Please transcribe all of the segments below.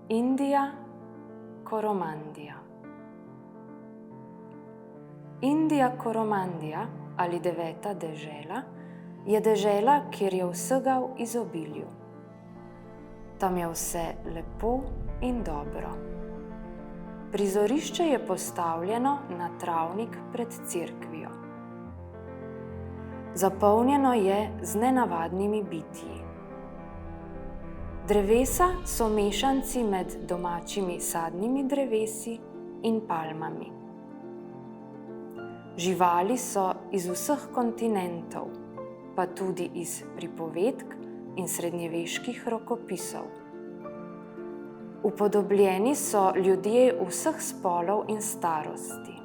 Indija, Koromandija. Indija Koromandija ali deveta dežela je dežela, kjer je vsega v izobilju. Tam je vse lepo in dobro. Prizorišče je postavljeno na travnik pred cerkvijo. Zapolnjeno je z nenavadnimi bitji. Drevesa so mešanci med domačimi sadnimi drevesi in palmami. Živali so iz vseh kontinentov, pa tudi iz pripovedk in srednjeveških rokopisov. Upodobljeni so ljudje vseh spolov in starosti.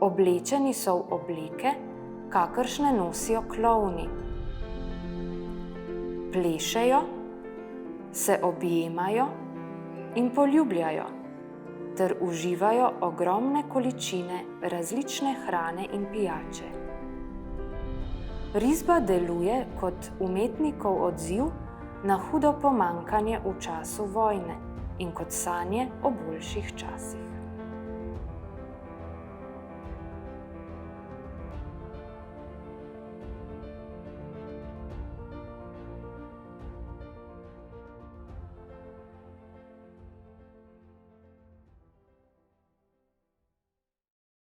Oblečeni so v obleke, kakršne nosijo klovni. Plešejo, se objemajo in poljubljajo ter uživajo ogromne količine različne hrane in pijače. Risba deluje kot umetnikov odziv na hudo pomanjkanje v času vojne in kot sanje o boljših časih.